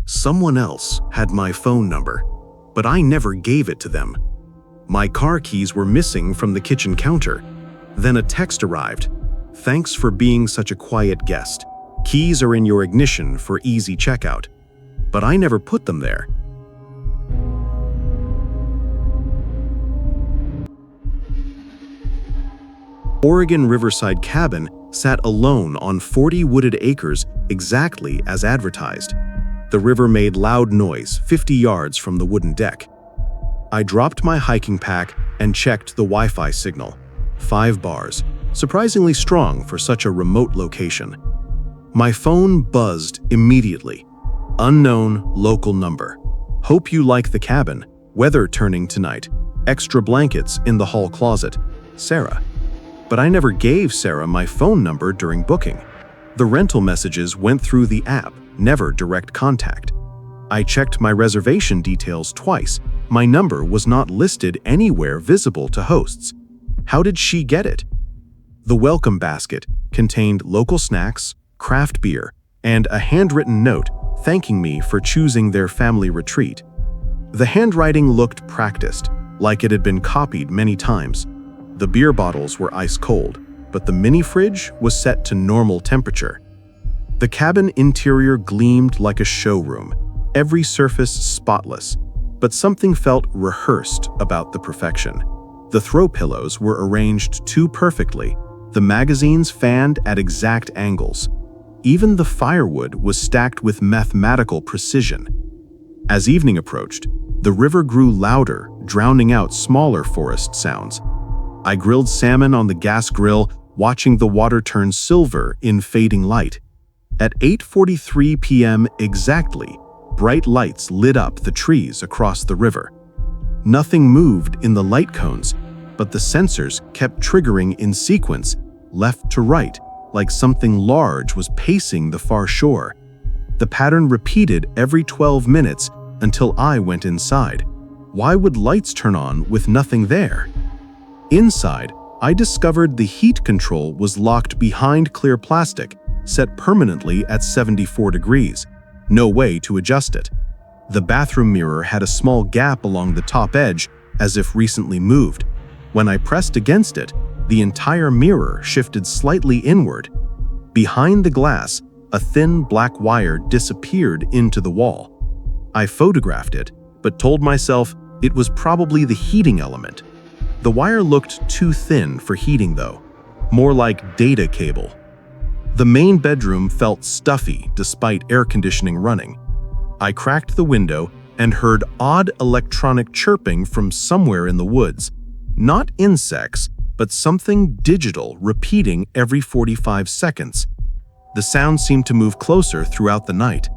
Someone else had my phone number, but I never gave it to them. My car keys were missing from the kitchen counter. Then a text arrived. "Thanks for being such a quiet guest. Keys are in your ignition for easy checkout." But I never put them there. Oregon riverside cabin sat alone on 40 wooded acres exactly as advertised. The river made loud noise 50 yards from the wooden deck. I dropped my hiking pack and checked the Wi-Fi signal. 5 bars, surprisingly strong for such a remote location. My phone buzzed immediately. Unknown local number. "Hope you like the cabin. Weather turning tonight. Extra blankets in the hall closet. Sarah." But I never gave Sarah my phone number during booking. The rental messages went through the app, never direct contact. I checked my reservation details twice. My number was not listed anywhere visible to hosts. How did she get it? The welcome basket contained local snacks, craft beer, and a handwritten note thanking me for choosing their family retreat. The handwriting looked practiced, like it had been copied many times. The beer bottles were ice cold, but the mini fridge was set to normal temperature. The cabin interior gleamed like a showroom, every surface spotless, but something felt rehearsed about the perfection. The throw pillows were arranged too perfectly, the magazines fanned at exact angles. Even the firewood was stacked with mathematical precision. As evening approached, the river grew louder, drowning out smaller forest sounds. I grilled salmon on the gas grill, watching the water turn silver in fading light. At 8:43 p.m. exactly, bright lights lit up the trees across the river. Nothing moved in the light cones, but the sensors kept triggering in sequence, left to right, like something large was pacing the far shore. The pattern repeated every 12 minutes until I went inside. Why would lights turn on with nothing there? Inside, I discovered the heat control was locked behind clear plastic, set permanently at 74 degrees. No way to adjust it. The bathroom mirror had a small gap along the top edge, as if recently moved. When I pressed against it, the entire mirror shifted slightly inward. Behind the glass, a thin black wire disappeared into the wall. I photographed it, but told myself it was probably the heating element. The wire looked too thin for heating though, more like data cable. The main bedroom felt stuffy despite air conditioning running. I cracked the window and heard odd electronic chirping from somewhere in the woods. Not insects, but something digital repeating every 45 seconds. The sound seemed to move closer throughout the night.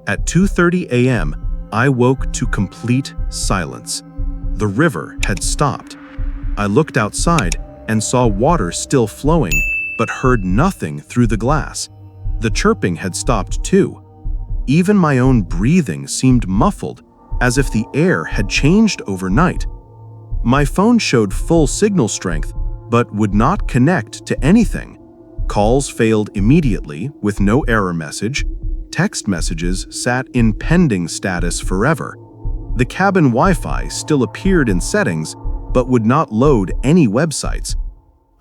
At 2:30 a.m., I woke to complete silence. The river had stopped. I looked outside and saw water still flowing, but heard nothing through the glass. The chirping had stopped too. Even my own breathing seemed muffled, as if the air had changed overnight. My phone showed full signal strength, but would not connect to anything. Calls failed immediately with no error message. Text messages sat in pending status forever. The cabin Wi-Fi still appeared in settings, but would not load any websites.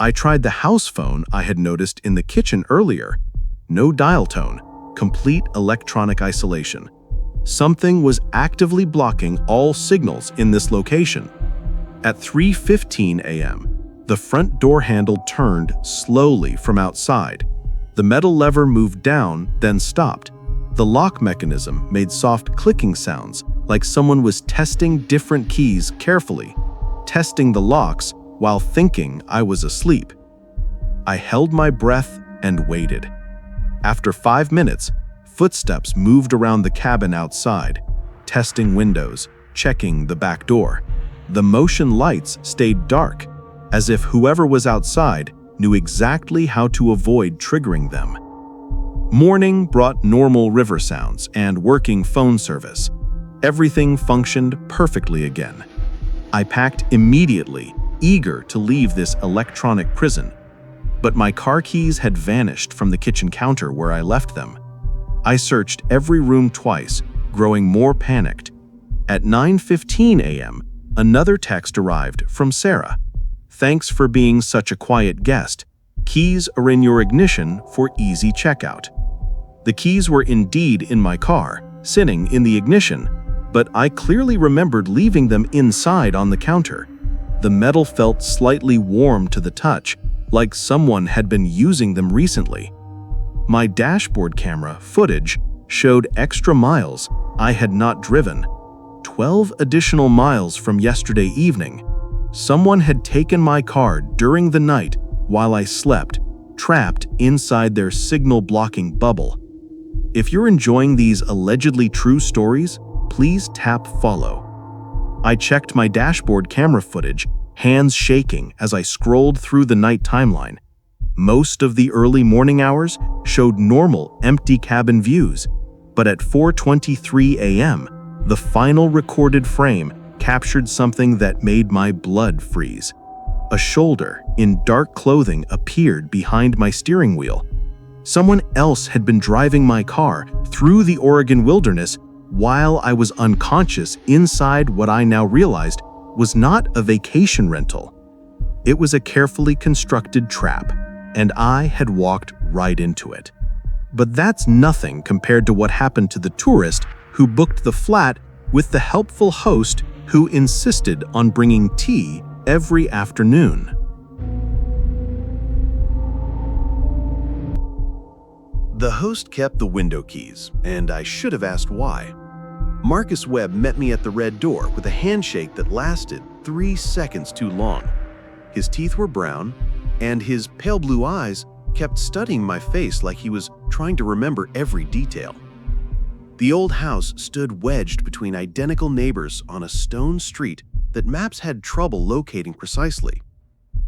I tried the house phone I had noticed in the kitchen earlier. No dial tone, complete electronic isolation. Something was actively blocking all signals in this location. At 3:15 a.m., the front door handle turned slowly from outside. The metal lever moved down, then stopped. The lock mechanism made soft clicking sounds, like someone was testing different keys carefully, testing the locks while thinking I was asleep. I held my breath and waited. After 5 minutes, footsteps moved around the cabin outside, testing windows, checking the back door. The motion lights stayed dark, as if whoever was outside knew exactly how to avoid triggering them. Morning brought normal river sounds and working phone service. Everything functioned perfectly again. I packed immediately, eager to leave this electronic prison. But my car keys had vanished from the kitchen counter where I left them. I searched every room twice, growing more panicked. At 9:15 a.m., another text arrived from Sarah. "Thanks for being such a quiet guest. Keys are in your ignition for easy checkout." The keys were indeed in my car, sitting in the ignition, but I clearly remembered leaving them inside on the counter. The metal felt slightly warm to the touch, like someone had been using them recently. My dashboard camera footage showed extra miles I had not driven, 12 additional miles from yesterday evening. Someone had taken my car during the night while I slept, trapped inside their signal-blocking bubble. If you're enjoying these allegedly true stories, please tap follow. I checked my dashboard camera footage, hands shaking as I scrolled through the night timeline. Most of the early morning hours showed normal, empty cabin views, but at 4:23 a.m., the final recorded frame captured something that made my blood freeze. A shoulder in dark clothing appeared behind my steering wheel. Someone else had been driving my car through the Oregon wilderness while I was unconscious inside what I now realized was not a vacation rental. It was a carefully constructed trap, and I had walked right into it. But that's nothing compared to what happened to the tourist who booked the flat with the helpful host who insisted on bringing tea every afternoon. The host kept the window keys, and I should have asked why. Marcus Webb met me at the red door with a handshake that lasted 3 seconds too long. His teeth were brown, and his pale blue eyes kept studying my face like he was trying to remember every detail. The old house stood wedged between identical neighbors on a stone street that maps had trouble locating precisely.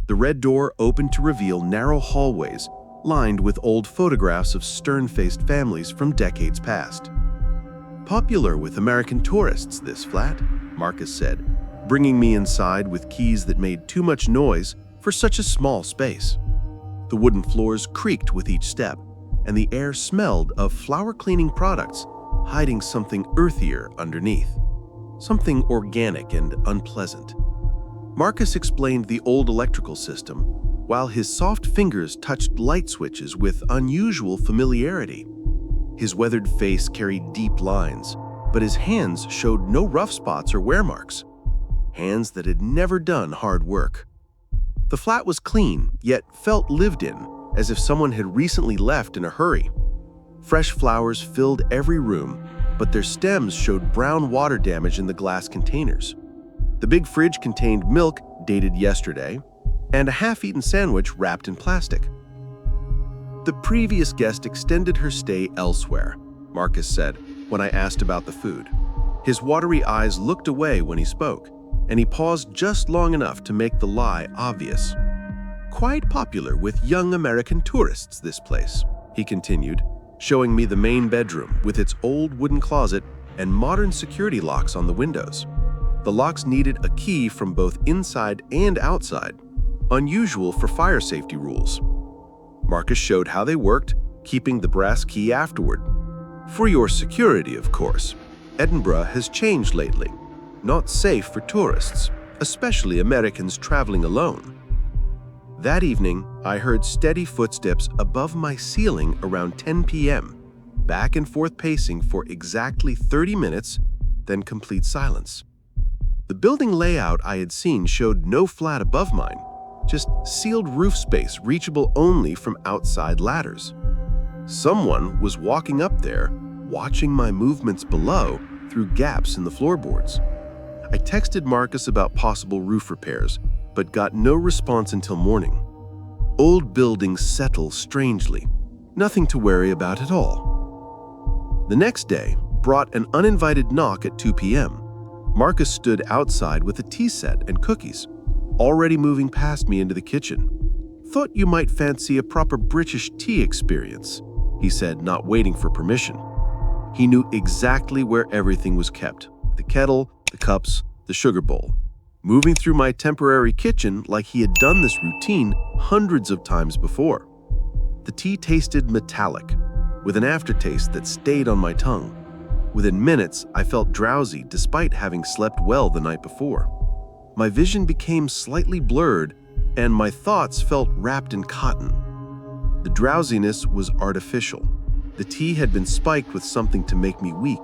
The red door opened to reveal narrow hallways lined with old photographs of stern-faced families from decades past. "Popular with American tourists, this flat," Marcus said, bringing me inside with keys that made too much noise for such a small space. The wooden floors creaked with each step, and the air smelled of flower cleaning products, hiding something earthier underneath, something organic and unpleasant. Marcus explained the old electrical system, while his soft fingers touched light switches with unusual familiarity. His weathered face carried deep lines, but his hands showed no rough spots or wear marks. Hands that had never done hard work. The flat was clean, yet felt lived in, as if someone had recently left in a hurry. Fresh flowers filled every room, but their stems showed brown water damage in the glass containers. The big fridge contained milk dated yesterday, and a half-eaten sandwich wrapped in plastic. "The previous guest extended her stay elsewhere," Marcus said when I asked about the food. His watery eyes looked away when he spoke, and he paused just long enough to make the lie obvious. "Quite popular with young American tourists, this place," he continued, showing me the main bedroom with its old wooden closet and modern security locks on the windows. The locks needed a key from both inside and outside, unusual for fire safety rules. Marcus showed how they worked, keeping the brass key afterward. "For your security, of course. Edinburgh has changed lately. Not safe for tourists, especially Americans traveling alone." That evening, I heard steady footsteps above my ceiling around 10 p.m., back and forth pacing for exactly 30 minutes, then complete silence. The building layout I had seen showed no flat above mine, just sealed roof space reachable only from outside ladders. Someone was walking up there, watching my movements below through gaps in the floorboards. I texted Marcus about possible roof repairs, but got no response until morning. Old buildings settle strangely. Nothing to worry about at all. The next day brought an uninvited knock at 2 p.m. Marcus stood outside with a tea set and cookies, already moving past me into the kitchen. "Thought you might fancy a proper British tea experience," he said, not waiting for permission. He knew exactly where everything was kept: the kettle, the cups, the sugar bowl. Moving through my temporary kitchen like he had done this routine hundreds of times before. The tea tasted metallic, with an aftertaste that stayed on my tongue. Within minutes, I felt drowsy despite having slept well the night before. My vision became slightly blurred, and my thoughts felt wrapped in cotton. The drowsiness was artificial. The tea had been spiked with something to make me weak.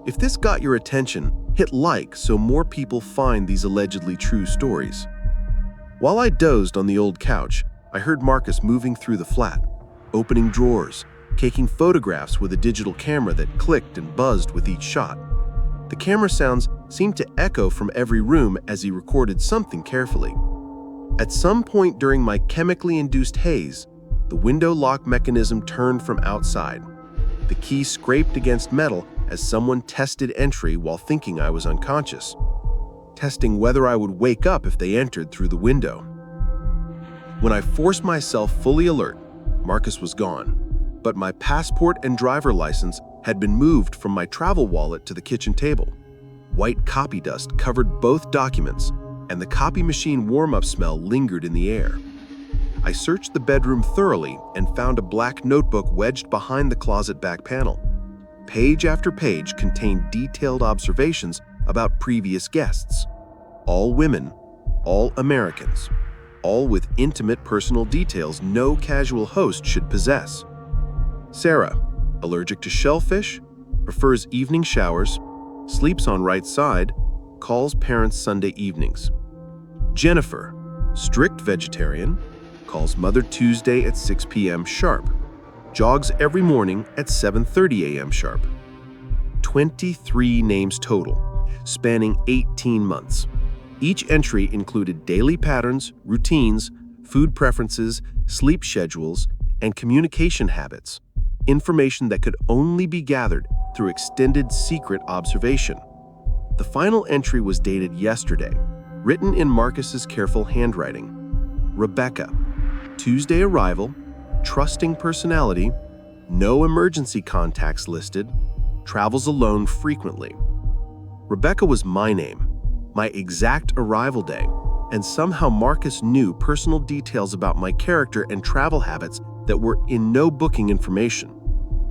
If this got your attention, hit like so more people find these allegedly true stories. While I dozed on the old couch, I heard Marcus moving through the flat, opening drawers, taking photographs with a digital camera that clicked and buzzed with each shot. The camera sounds seemed to echo from every room as he recorded something carefully. At some point during my chemically induced haze, the window lock mechanism turned from outside. The key scraped against metal as someone tested entry while thinking I was unconscious, testing whether I would wake up if they entered through the window. When I forced myself fully alert, Marcus was gone, but my passport and driver license had been moved from my travel wallet to the kitchen table. White copy dust covered both documents, and the copy machine warm-up smell lingered in the air. I searched the bedroom thoroughly and found a black notebook wedged behind the closet back panel. Page after page contained detailed observations about previous guests. All women, all Americans, all with intimate personal details no casual host should possess. Sarah, allergic to shellfish, prefers evening showers, sleeps on right side, calls parents Sunday evenings. Jennifer, strict vegetarian, calls mother Tuesday at 6 p.m. sharp, jogs every morning at 7:30 a.m. sharp. 23 names total, spanning 18 months. Each entry included daily patterns, routines, food preferences, sleep schedules, and communication habits, information that could only be gathered through extended secret observation. The final entry was dated yesterday, written in Marcus's careful handwriting. Rebecca, Tuesday arrival, trusting personality, no emergency contacts listed, travels alone frequently. Rebecca was my name, my exact arrival day, and somehow Marcus knew personal details about my character and travel habits that were in no booking information.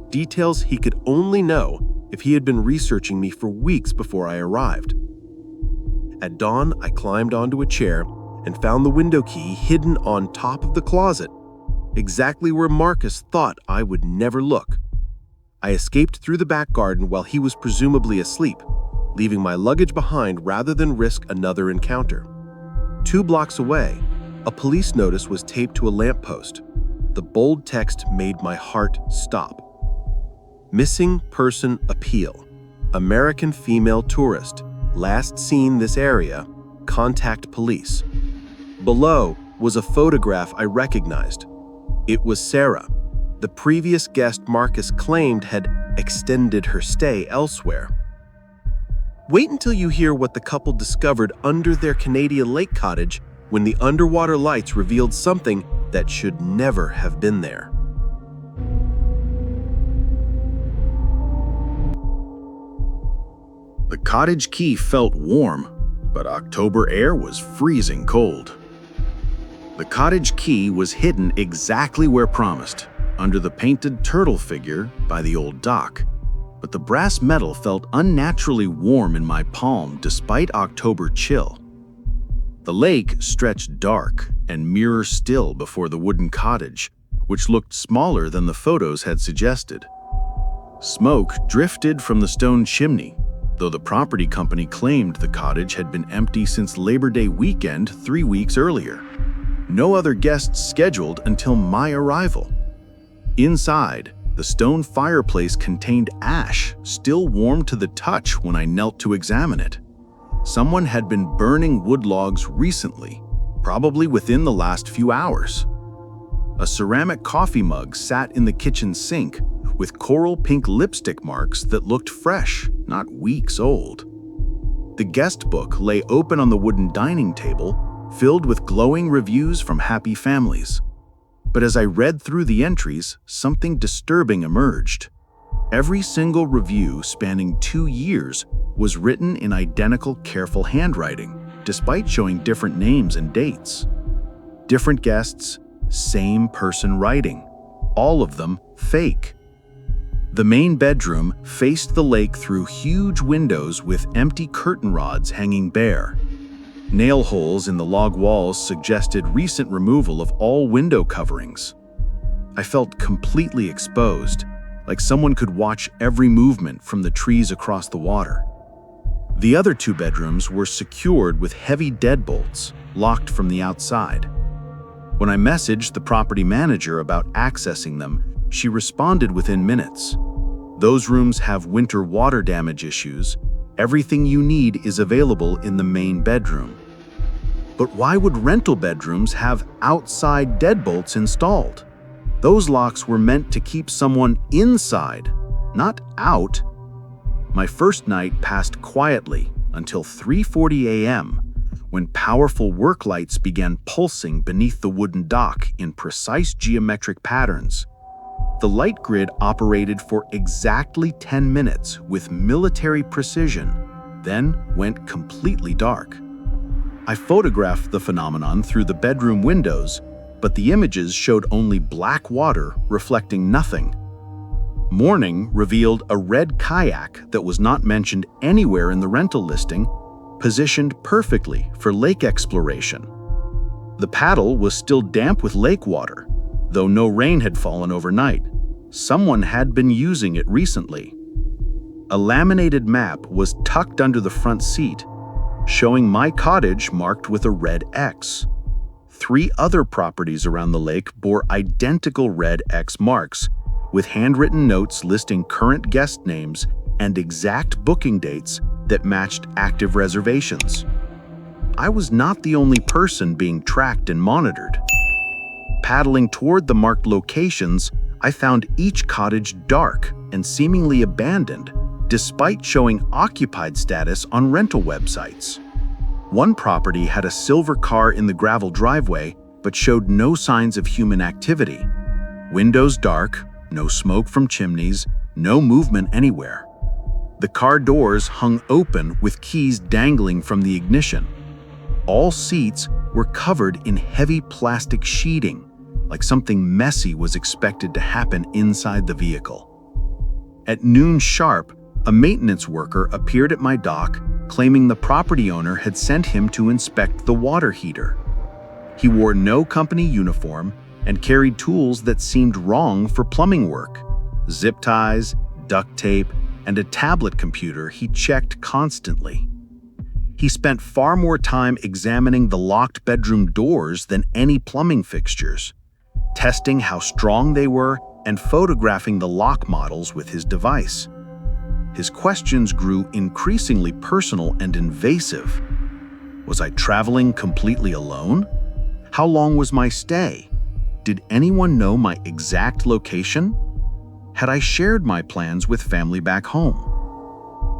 Details he could only know if he had been researching me for weeks before I arrived. At dawn, I climbed onto a chair and found the window key hidden on top of the closet, exactly where Marcus thought I would never look. I escaped through the back garden while he was presumably asleep, leaving my luggage behind rather than risk another encounter. 2 blocks away, a police notice was taped to a lamppost. The bold text made my heart stop. Missing person appeal. American female tourist. Last seen this area. Contact police. Below was a photograph I recognized. It was Sarah, the previous guest Marcus claimed had extended her stay elsewhere. Wait until you hear what the couple discovered under their Canadian lake cottage when the underwater lights revealed something that should never have been there. The cottage key felt warm, but October air was freezing cold. The cottage key was hidden exactly where promised, under the painted turtle figure by the old dock. But the brass metal felt unnaturally warm in my palm despite October chill. The lake stretched dark and mirror still before the wooden cottage, which looked smaller than the photos had suggested. Smoke drifted from the stone chimney, though the property company claimed the cottage had been empty since Labor Day weekend 3 weeks earlier. No other guests scheduled until my arrival. Inside, the stone fireplace contained ash, still warm to the touch when I knelt to examine it. Someone had been burning wood logs recently, probably within the last few hours. A ceramic coffee mug sat in the kitchen sink with coral pink lipstick marks that looked fresh, not weeks old. The guest book lay open on the wooden dining table, filled with glowing reviews from happy families. But as I read through the entries, something disturbing emerged. Every single review spanning 2 years was written in identical, careful handwriting, despite showing different names and dates. Different guests, same person writing, all of them fake. The main bedroom faced the lake through huge windows with empty curtain rods hanging bare. Nail holes in the log walls suggested recent removal of all window coverings. I felt completely exposed, like someone could watch every movement from the trees across the water. The other 2 bedrooms were secured with heavy deadbolts, locked from the outside. When I messaged the property manager about accessing them, she responded within minutes. Those rooms have winter water damage issues. Everything you need is available in the main bedroom. But why would rental bedrooms have outside deadbolts installed? Those locks were meant to keep someone inside, not out. My first night passed quietly until 3:40 a.m., when powerful work lights began pulsing beneath the wooden dock in precise geometric patterns. The light grid operated for exactly 10 minutes with military precision, then went completely dark. I photographed the phenomenon through the bedroom windows, but the images showed only black water reflecting nothing. Morning revealed a red kayak that was not mentioned anywhere in the rental listing, positioned perfectly for lake exploration. The paddle was still damp with lake water, though no rain had fallen overnight. Someone had been using it recently. A laminated map was tucked under the front seat, showing my cottage marked with a red X. 3 other properties around the lake bore identical red X marks, with handwritten notes listing current guest names and exact booking dates that matched active reservations. I was not the only person being tracked and monitored. Paddling toward the marked locations, I found each cottage dark and seemingly abandoned, despite showing occupied status on rental websites. One property had a silver car in the gravel driveway, but showed no signs of human activity. Windows dark, no smoke from chimneys, no movement anywhere. The car doors hung open with keys dangling from the ignition. All seats were covered in heavy plastic sheeting, like something messy was expected to happen inside the vehicle. At noon sharp, a maintenance worker appeared at my dock, claiming the property owner had sent him to inspect the water heater. He wore no company uniform and carried tools that seemed wrong for plumbing work: zip ties, duct tape, and a tablet computer he checked constantly. He spent far more time examining the locked bedroom doors than any plumbing fixtures, testing how strong they were and photographing the lock models with his device. His questions grew increasingly personal and invasive. Was I traveling completely alone? How long was my stay? Did anyone know my exact location? Had I shared my plans with family back home?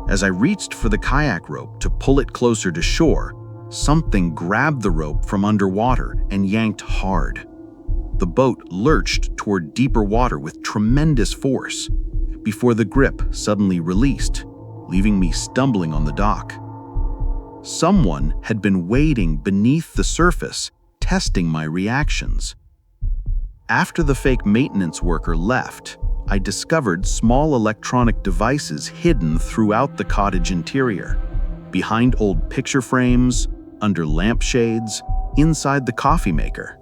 As I reached for the kayak rope to pull it closer to shore, something grabbed the rope from underwater and yanked hard. The boat lurched toward deeper water with tremendous force, before the grip suddenly released, leaving me stumbling on the dock. Someone had been wading beneath the surface, testing my reactions. After the fake maintenance worker left, I discovered small electronic devices hidden throughout the cottage interior, behind old picture frames, under lampshades, inside the coffee maker.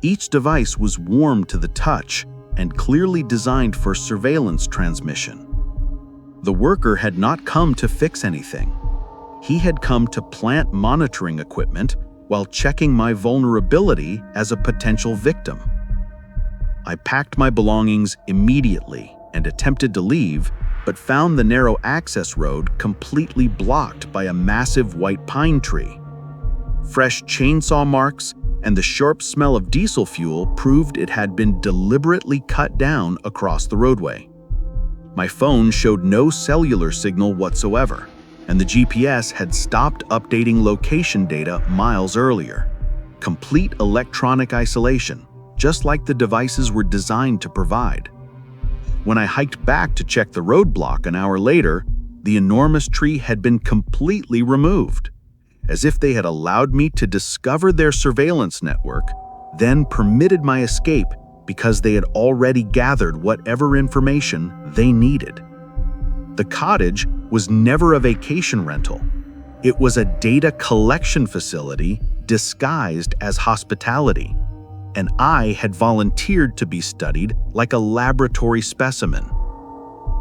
Each device was warm to the touch and clearly designed for surveillance transmission. The worker had not come to fix anything. He had come to plant monitoring equipment while checking my vulnerability as a potential victim. I packed my belongings immediately and attempted to leave, but found the narrow access road completely blocked by a massive white pine tree. Fresh chainsaw marks and the sharp smell of diesel fuel proved it had been deliberately cut down across the roadway. My phone showed no cellular signal whatsoever, and the GPS had stopped updating location data miles earlier. Complete electronic isolation, just like the devices were designed to provide. When I hiked back to check the roadblock an hour later, the enormous tree had been completely removed, as if they had allowed me to discover their surveillance network, then permitted my escape because they had already gathered whatever information they needed. The cottage was never a vacation rental. It was a data collection facility disguised as hospitality, and I had volunteered to be studied like a laboratory specimen.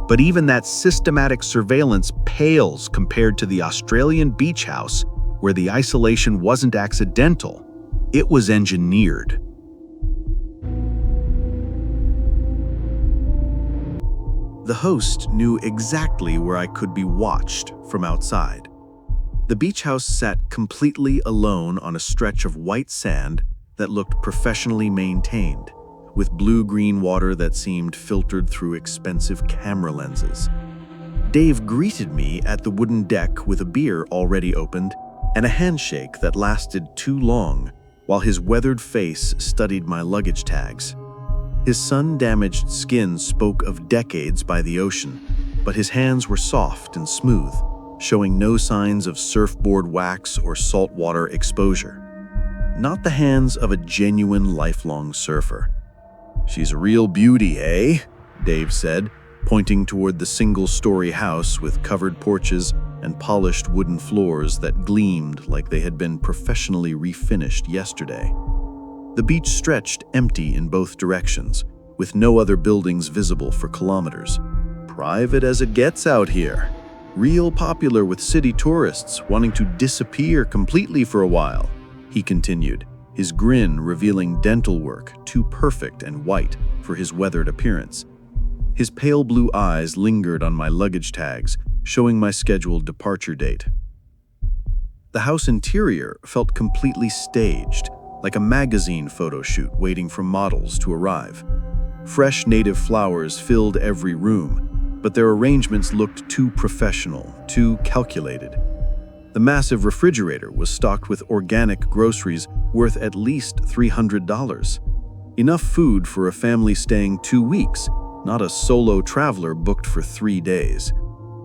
But even that systematic surveillance pales compared to the Australian beach house, where the isolation wasn't accidental, it was engineered. The host knew exactly where I could be watched from outside. The beach house sat completely alone on a stretch of white sand that looked professionally maintained, with blue-green water that seemed filtered through expensive camera lenses. Dave greeted me at the wooden deck with a beer already opened and a handshake that lasted too long, while his weathered face studied my luggage tags. His sun-damaged skin spoke of decades by the ocean, but his hands were soft and smooth, showing no signs of surfboard wax or saltwater exposure. Not the hands of a genuine lifelong surfer. "She's a real beauty, eh?" Dave said, pointing toward the single-story house with covered porches and polished wooden floors that gleamed like they had been professionally refinished yesterday. The beach stretched empty in both directions, with no other buildings visible for kilometers. "Private as it gets out here. Real popular with city tourists wanting to disappear completely for a while," he continued, his grin revealing dental work too perfect and white for his weathered appearance. His pale blue eyes lingered on my luggage tags, showing my scheduled departure date. The house interior felt completely staged, like a magazine photo shoot waiting for models to arrive. Fresh native flowers filled every room, but their arrangements looked too professional, too calculated. The massive refrigerator was stocked with organic groceries worth at least $300. Enough food for a family staying 2 weeks, not a solo traveler booked for 3 days.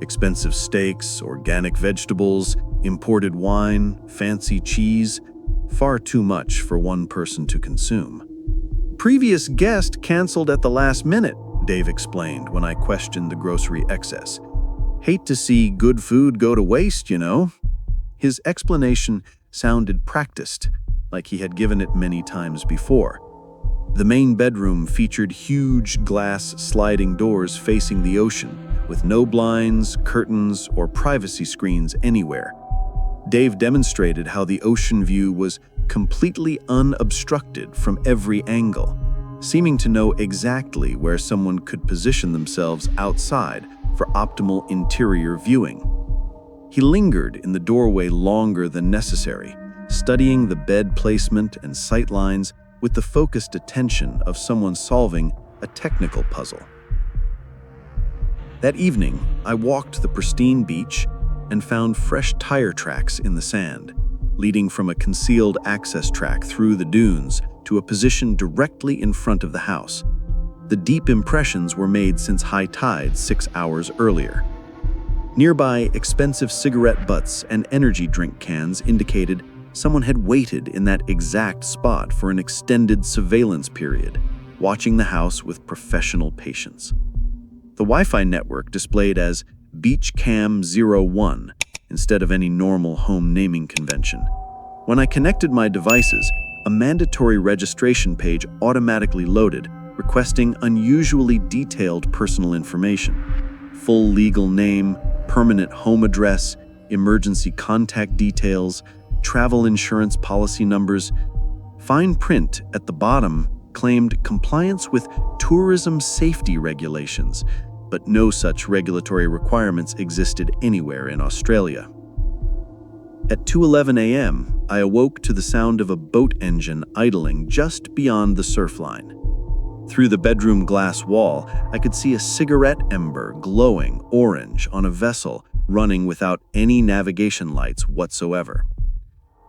Expensive steaks, organic vegetables, imported wine, fancy cheese, far too much for one person to consume. "Previous guest canceled at the last minute," Dave explained when I questioned the grocery excess. "Hate to see good food go to waste, you know." His explanation sounded practiced, like he had given it many times before. The main bedroom featured huge glass sliding doors facing the ocean, with no blinds, curtains, or privacy screens anywhere. Dave demonstrated how the ocean view was completely unobstructed from every angle, seeming to know exactly where someone could position themselves outside for optimal interior viewing. He lingered in the doorway longer than necessary, studying the bed placement and sight lines with the focused attention of someone solving a technical puzzle. That evening, I walked the pristine beach and found fresh tire tracks in the sand, leading from a concealed access track through the dunes to a position directly in front of the house. The deep impressions were made since high tide 6 hours earlier. Nearby, expensive cigarette butts and energy drink cans indicated someone had waited in that exact spot for an extended surveillance period, watching the house with professional patience. The Wi-Fi network displayed as Beachcam 01 instead of any normal home naming convention. When I connected my devices, a mandatory registration page automatically loaded, requesting unusually detailed personal information. Full legal name, permanent home address, emergency contact details, travel insurance policy numbers. Fine print at the bottom claimed compliance with tourism safety regulations, but no such regulatory requirements existed anywhere in Australia. At 2:11 a.m., I awoke to the sound of a boat engine idling just beyond the surf line. Through the bedroom glass wall, I could see a cigarette ember glowing orange on a vessel running without any navigation lights whatsoever.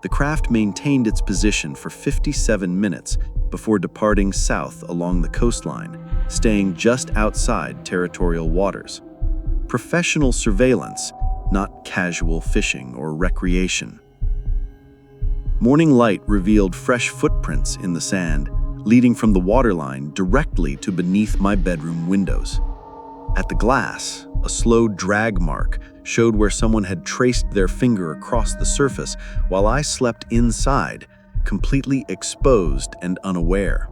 The craft maintained its position for 57 minutes before departing south along the coastline, staying just outside territorial waters. Professional surveillance, not casual fishing or recreation. Morning light revealed fresh footprints in the sand, leading from the waterline directly to beneath my bedroom windows. At the glass, a slow drag mark showed where someone had traced their finger across the surface while I slept inside, completely exposed and unaware.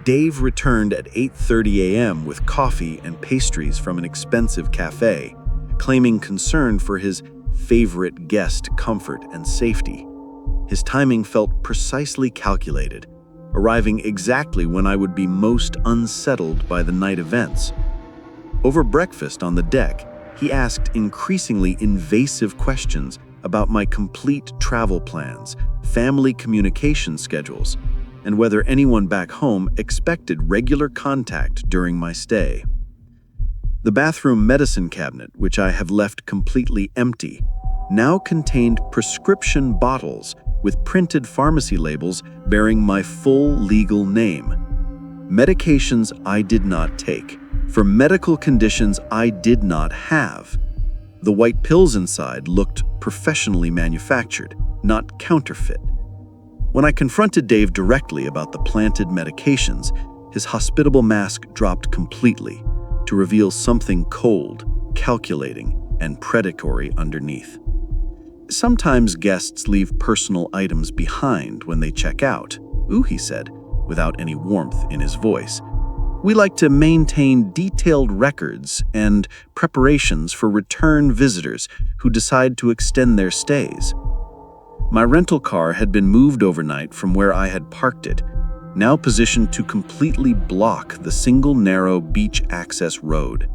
Dave returned at 8:30 a.m. with coffee and pastries from an expensive cafe, claiming concern for his favorite guest comfort and safety. His timing felt precisely calculated, arriving exactly when I would be most unsettled by the night events. Over breakfast on the deck, he asked increasingly invasive questions about my complete travel plans, family communication schedules, and whether anyone back home expected regular contact during my stay. The bathroom medicine cabinet, which I have left completely empty, now contained prescription bottles with printed pharmacy labels bearing my full legal name. Medications I did not take, for medical conditions I did not have. The white pills inside looked professionally manufactured, not counterfeit. When I confronted Dave directly about the planted medications, his hospitable mask dropped completely to reveal something cold, calculating, and predatory underneath. Sometimes guests leave personal items behind when they check out. "Ooh," he said, without any warmth in his voice. "We like to maintain detailed records and preparations for return visitors who decide to extend their stays." My rental car had been moved overnight from where I had parked it, now positioned to completely block the single narrow beach access road.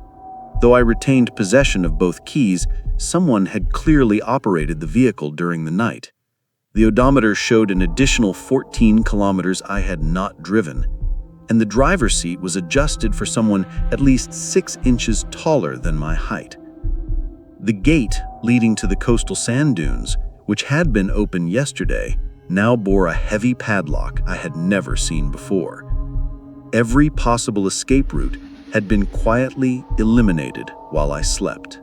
Though I retained possession of both keys, someone had clearly operated the vehicle during the night. The odometer showed an additional 14 kilometers I had not driven, and the driver's seat was adjusted for someone at least 6 inches taller than my height. The gate leading to the coastal sand dunes, which had been open yesterday, now bore a heavy padlock I had never seen before. Every possible escape route had been quietly eliminated while I slept.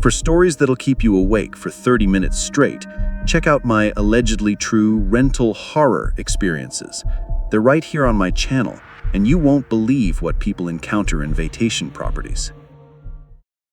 For stories that'll keep you awake for 30 minutes straight, check out my allegedly true rental horror experiences. They're right here on my channel, and you won't believe what people encounter in vacation properties.